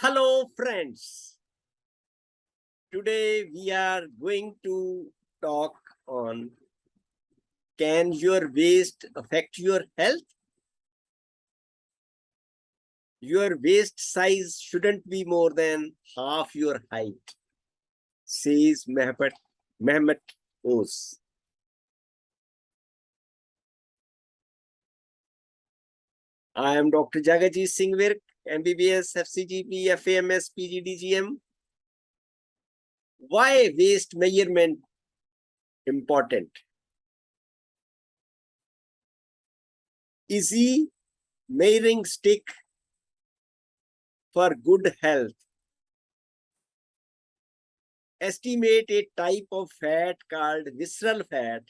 Hello, friends. Today we are going to talk on, can your waist affect your health? Your waist size shouldn't be more than half your height, says Mehmet Oz. I am Dr. Jagajit Singh Virk, MBBS, FCGP, FAMS, PGDGM. Why waist measurement important? Easy measuring stick for good health. Estimate a type of fat called visceral fat,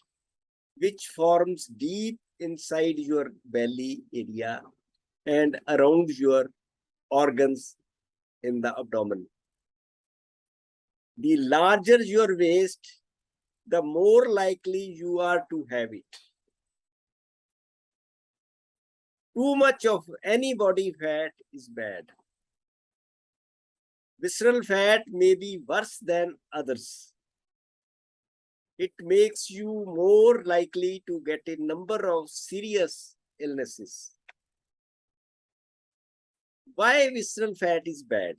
which forms deep inside your belly area and around your organs in the abdomen. The larger your waist, the more likely you are to have it. Too much of any body fat is bad. Visceral fat may be worse than others. It makes you more likely to get a number of serious illnesses. Why visceral fat is bad?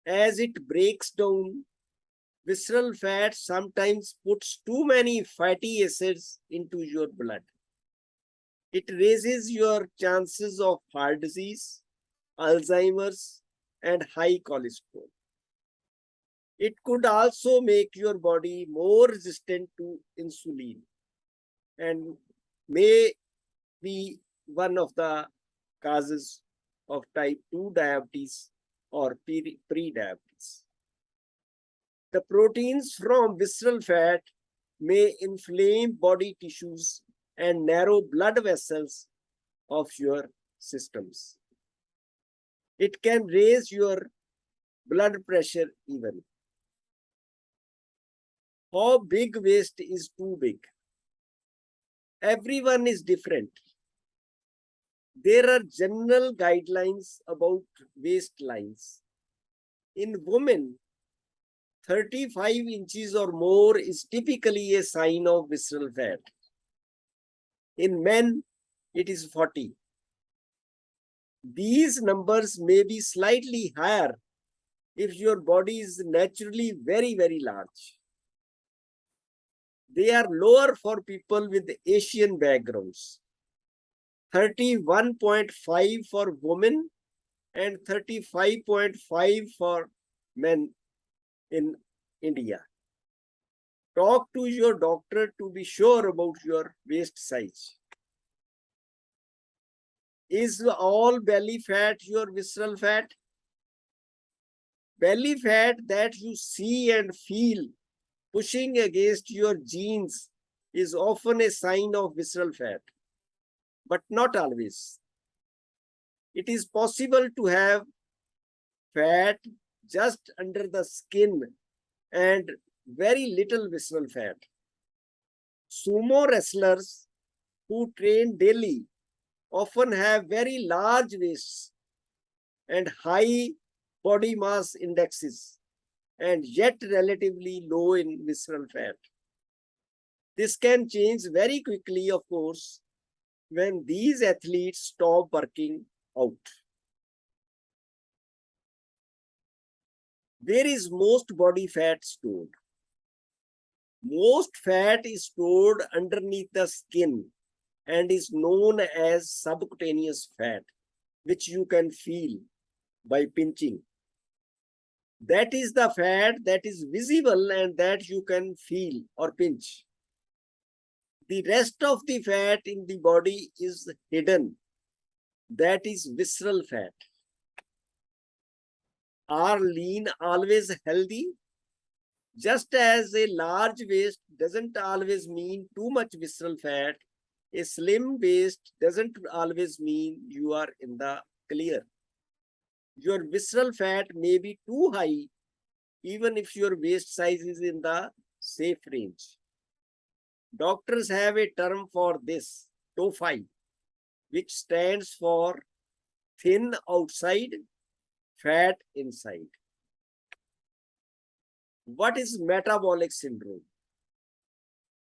As it breaks down, visceral fat sometimes puts too many fatty acids into your blood. It raises your chances of heart disease, Alzheimer's, and high cholesterol. It could also make your body more resistant to insulin and may be one of the causes of type 2 diabetes or pre-diabetes. The proteins from visceral fat may inflame body tissues and narrow blood vessels of your systems. It can raise your blood pressure even. How big waist is too big? Everyone is different. There are general guidelines about waistlines. In women, 35 inches or more is typically a sign of visceral fat. In men, it is 40. These numbers may be slightly higher if your body is naturally very, very large. They are lower for people with Asian backgrounds. 31.5 for women and 35.5 for men in India. Talk to your doctor to be sure about your waist size. Is all belly fat your visceral fat? Belly fat that you see and feel pushing against your jeans is often a sign of visceral fat, but not always. It is possible to have fat just under the skin and very little visceral fat. Sumo wrestlers who train daily often have very large waists and high body mass indexes and yet relatively low in visceral fat. This can change very quickly, of course, when these athletes stop working out. Where is most body fat stored? Most fat is stored underneath the skin and is known as subcutaneous fat, which you can feel by pinching. That is the fat that is visible and that you can feel or pinch. The rest of the fat in the body is hidden. That is visceral fat. Are lean always healthy? Just as a large waist doesn't always mean too much visceral fat, a slim waist doesn't always mean you are in the clear. Your visceral fat may be too high even if your waist size is in the safe range. Doctors have a term for this, TOFI, which stands for thin outside fat inside. What is metabolic syndrome?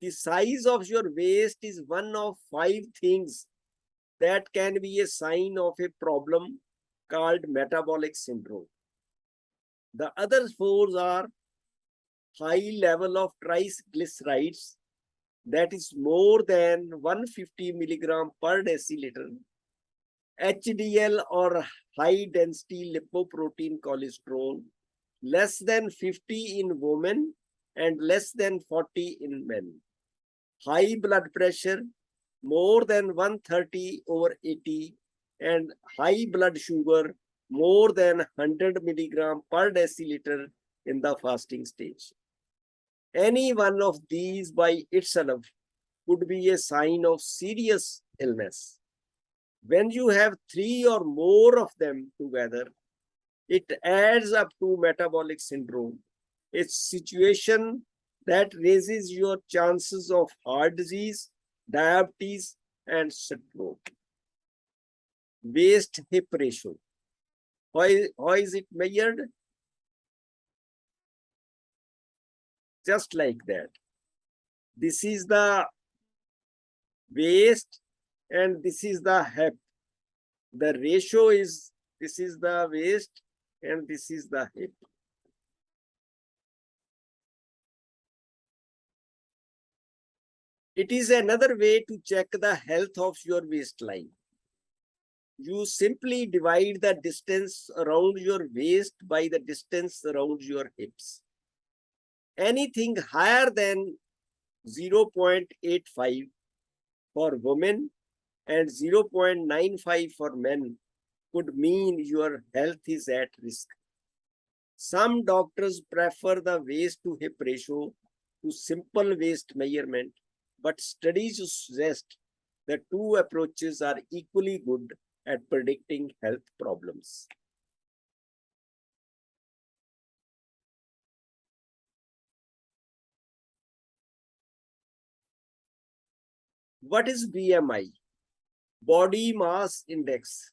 The size of your waist is one of 5 things that can be a sign of a problem called metabolic syndrome. The other 4 are high level of triglycerides, that is more than 150 milligram per deciliter, HDL or high density lipoprotein cholesterol, less than 50 in women and less than 40 in men, high blood pressure, more than 130/80, and high blood sugar, more than 100 milligram per deciliter in the fasting stage. Any one of these by itself could be a sign of serious illness. When you have 3 or more of them together, it adds up to metabolic syndrome, a situation that raises your chances of heart disease, diabetes, and stroke. Waist hip ratio. How is it measured? Just like that. This is the waist and this is the hip. The ratio is, this is the waist and this is the hip. It is another way to check the health of your waistline. You simply divide the distance around your waist by the distance around your hips. Anything higher than 0.85 for women and 0.95 for men could mean your health is at risk. Some doctors prefer the waist to hip ratio to simple waist measurement, but studies suggest the 2 approaches are equally good at predicting health problems. What is BMI? Body mass index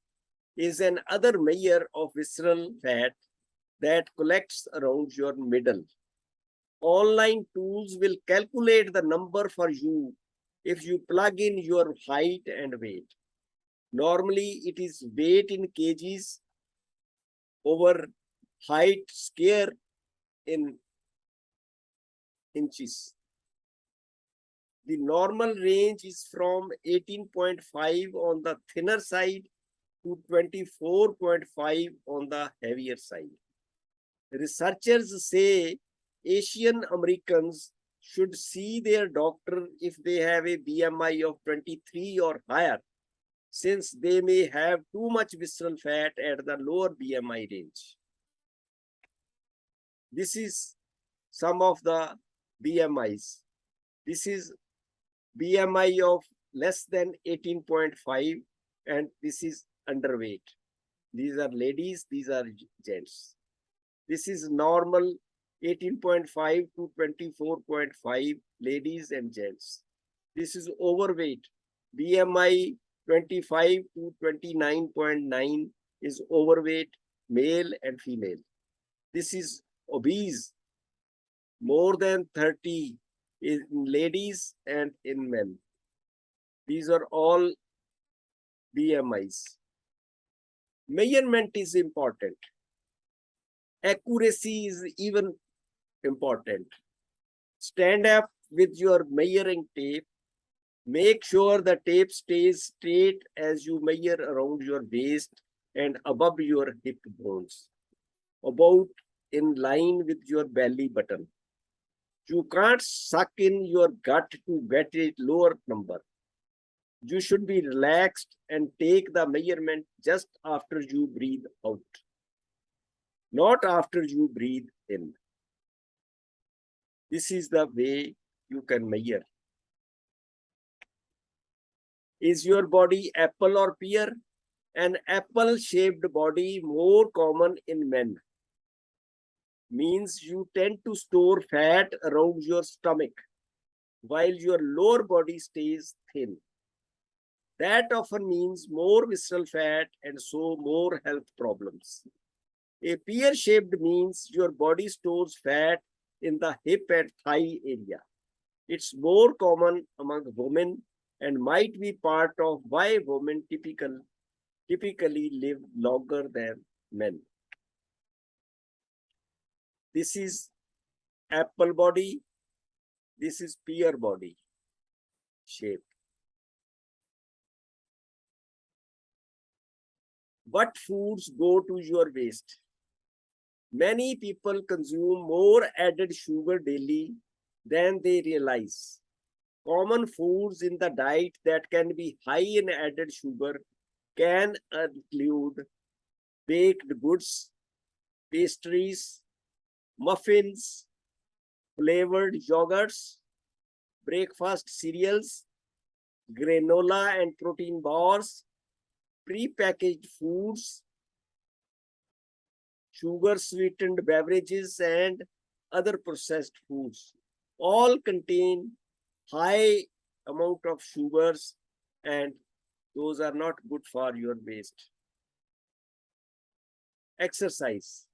is another measure of visceral fat that collects around your middle. Online tools will calculate the number for you if you plug in your height and weight. Normally, it is weight in kgs over height square in inches. The normal range is from 18.5 on the thinner side to 24.5 on the heavier side. Researchers say Asian Americans should see their doctor if they have a BMI of 23 or higher, since they may have too much visceral fat at the lower BMI range. This is some of the BMIs. This is BMI of less than 18.5 and this is underweight. These are ladies, these are gents. This is normal 18.5 to 24.5 ladies and gents. This is overweight. BMI 25 to 29.9 is overweight, male and female. This is obese, more than 30 in ladies and in men. These are all BMIs. Measurement is important. Accuracy is even important. Stand up with your measuring tape. Make sure the tape stays straight as you measure around your waist and above your hip bones, about in line with your belly button. You can't suck in your gut to get a lower number. You should be relaxed and take the measurement just after you breathe out, not after you breathe in. This is the way you can measure. Is your body apple or pear? An apple-shaped body more common in men. Means you tend to store fat around your stomach while your lower body stays thin. That often means more visceral fat and so more health problems. A pear-shaped means your body stores fat in the hip and thigh area. It's more common among women and might be part of why women typically live longer than men. This is apple body. This is pear body shape. What foods go to your waist? Many people consume more added sugar daily than they realize. Common foods in the diet that can be high in added sugar can include baked goods, pastries, muffins, flavored yogurts, breakfast cereals, granola and protein bars, pre-packaged foods, sugar-sweetened beverages, and other processed foods. All contain high amount of sugars, and those are not good for your waist. Exercise.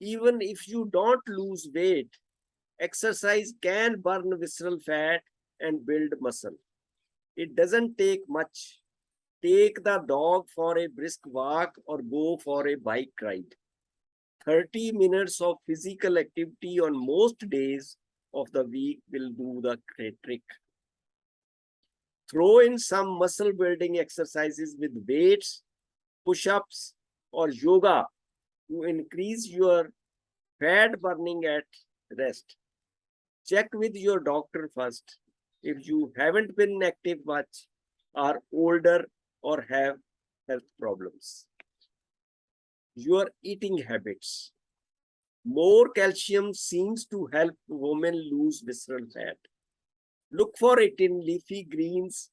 Even if you don't lose weight, exercise can burn visceral fat and build muscle. It doesn't take much. Take the dog for a brisk walk or go for a bike ride. 30 minutes of physical activity on most days of the week will do the trick. Throw in some muscle building exercises with weights, push-ups, or yoga to increase your fat burning at rest. Check with your doctor first if you haven't been active much, are older, or have health problems. Your eating habits. More calcium seems to help women lose visceral fat. Look for it in leafy greens,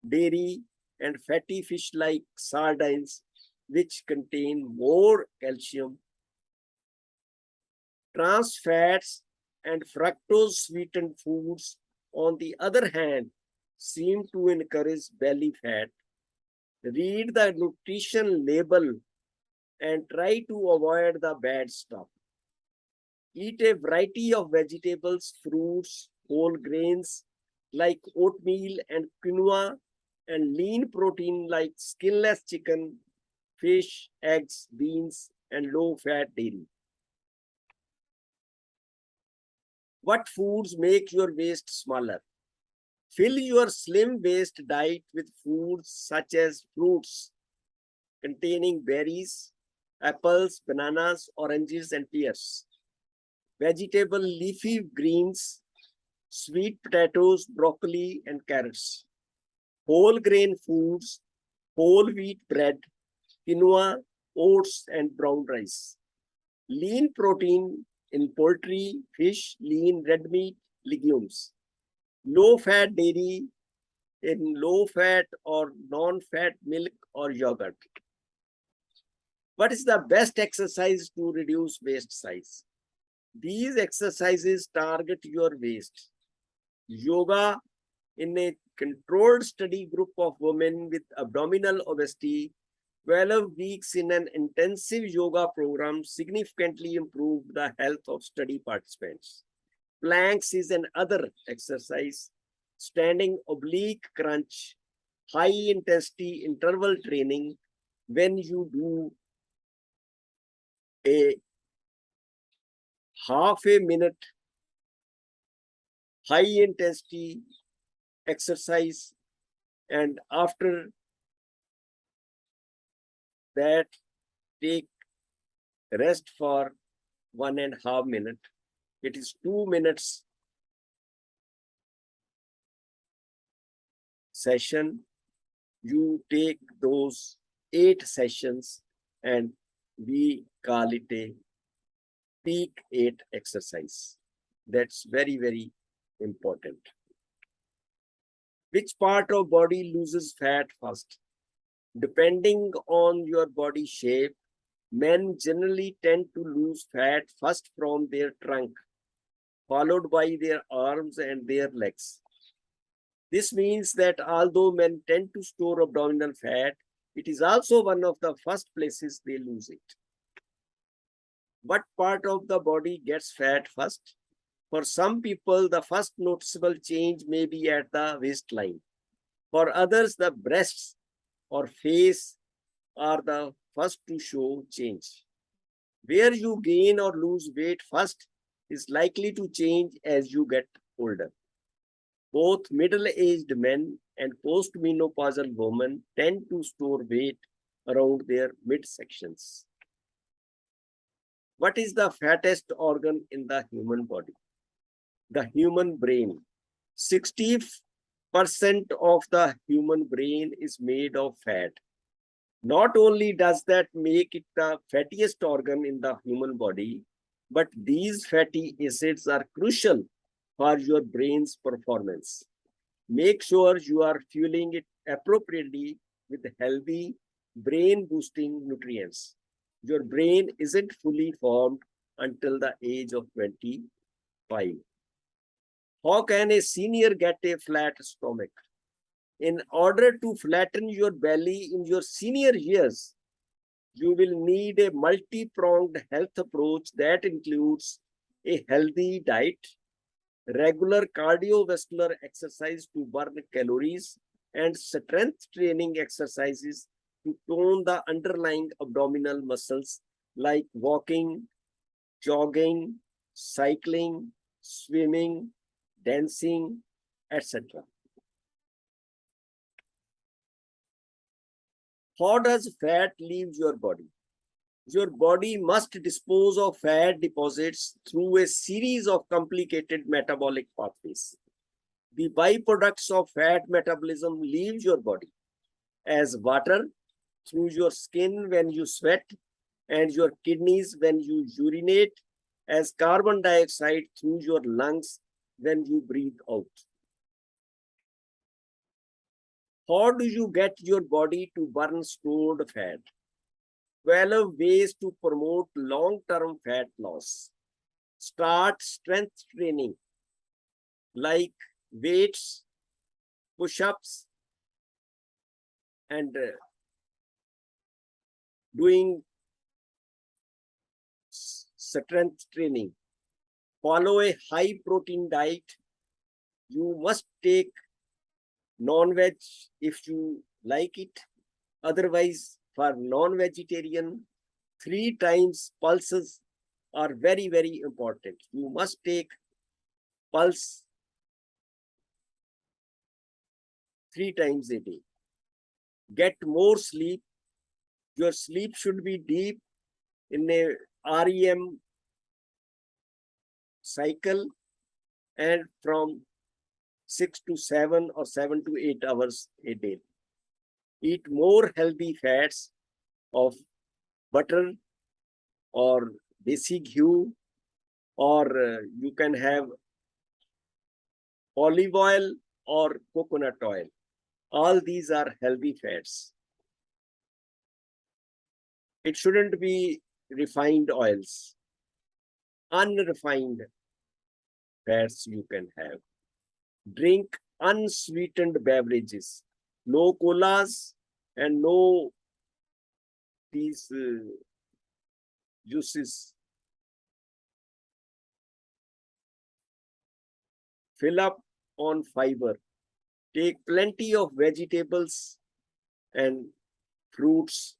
dairy, and fatty fish like sardines, which contain more calcium. Trans fats and fructose sweetened foods, on the other hand, seem to encourage belly fat. Read the nutrition label and try to avoid the bad stuff. Eat a variety of vegetables, fruits, whole grains like oatmeal and quinoa, and lean protein like skinless chicken, fish, eggs, beans, and low-fat dairy. What foods make your waist smaller? Fill your slim waist diet with foods such as fruits containing berries, apples, bananas, oranges, and pears. Vegetable leafy greens, sweet potatoes, broccoli, and carrots. Whole grain foods, whole wheat bread, quinoa, oats, and brown rice. Lean protein in poultry, fish, lean red meat, legumes. Low-fat dairy in low-fat or non-fat milk or yogurt. What is the best exercise to reduce waist size? These exercises target your waist. Yoga in a controlled study group of women with abdominal obesity, 12 weeks in an intensive yoga program significantly improved the health of study participants. Planks is another exercise. Standing oblique crunch, high intensity interval training. When you do a half a minute high intensity exercise, and after that take rest for 1.5 minutes. It is 2 minutes session. You take those 8 sessions and we call it a peak 8 exercise. That's very, very important. Which part of body loses fat first? Depending on your body shape, men generally tend to lose fat first from their trunk, followed by their arms and their legs. This means that although men tend to store abdominal fat, it is also one of the first places they lose it. What part of the body gets fat first? For some people, the first noticeable change may be at the waistline. For others, the breasts or face are the first to show change. Where you gain or lose weight first is likely to change as you get older. Both middle-aged men and postmenopausal women tend to store weight around their midsections. What is the fattest organ in the human body? The human brain. 60% of the human brain is made of fat. Not only does that make it the fattiest organ in the human body, but these fatty acids are crucial for your brain's performance. Make sure you are fueling it appropriately with healthy, brain boosting nutrients. Your brain isn't fully formed until the age of 25. How can a senior get a flat stomach? In order to flatten your belly in your senior years, you will need a multi-pronged health approach that includes a healthy diet, regular cardiovascular exercise to burn calories, and strength training exercises to tone the underlying abdominal muscles like walking, jogging, cycling, swimming, dancing, etc. How does fat leave your body? Your body must dispose of fat deposits through a series of complicated metabolic pathways. The byproducts of fat metabolism leave your body as water through your skin when you sweat and your kidneys when you urinate, as carbon dioxide through your lungs when you breathe out. How do you get your body to burn stored fat? 12 ways to promote long-term fat loss. Start strength training like weights, push-ups, and doing strength training. Follow a high-protein diet. You must take non-veg if you like it. Otherwise, for non-vegetarian, 3 times pulses are very, very important. You must take pulse 3 times a day. Get more sleep. Your sleep should be deep in a REM cycle and from 6 to 7 or 7 to 8 hours a day. Eat more healthy fats of butter or desi ghee, or you can have olive oil or coconut oil. All these are healthy fats. It shouldn't be refined oils. Unrefined fats you can have. Drink unsweetened beverages. No colas and no these juices. Fill up on fiber. Take plenty of vegetables and fruits.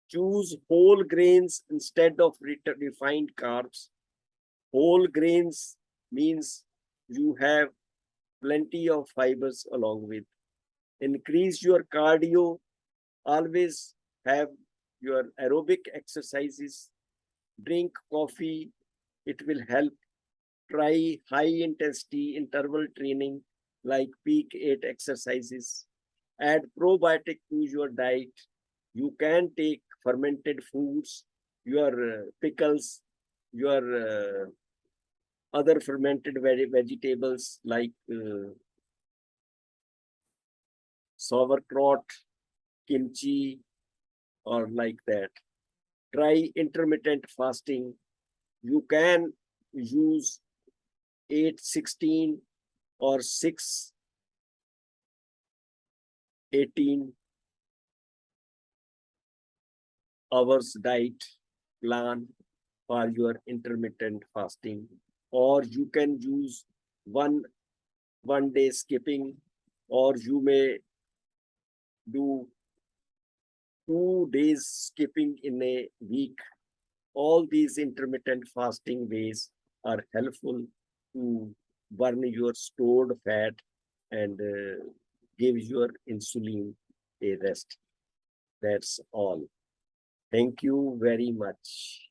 Choose whole grains instead of refined carbs. Whole grains means you have plenty of fibers along with. Increase your cardio. Always have your aerobic exercises. Drink coffee. It will help. Try high intensity interval training like peak 8 exercises. Add probiotic to your diet. You can take fermented foods, your pickles, your other fermented vegetables like sauerkraut, kimchi, or like that. Try intermittent fasting. You can use 8-16 or 6-18 hours diet. plan for your intermittent fasting, or you can use one day skipping, or you may do 2 days skipping in a week. All these intermittent fasting ways are helpful to burn your stored fat and give your insulin a rest. That's all. Thank you very much.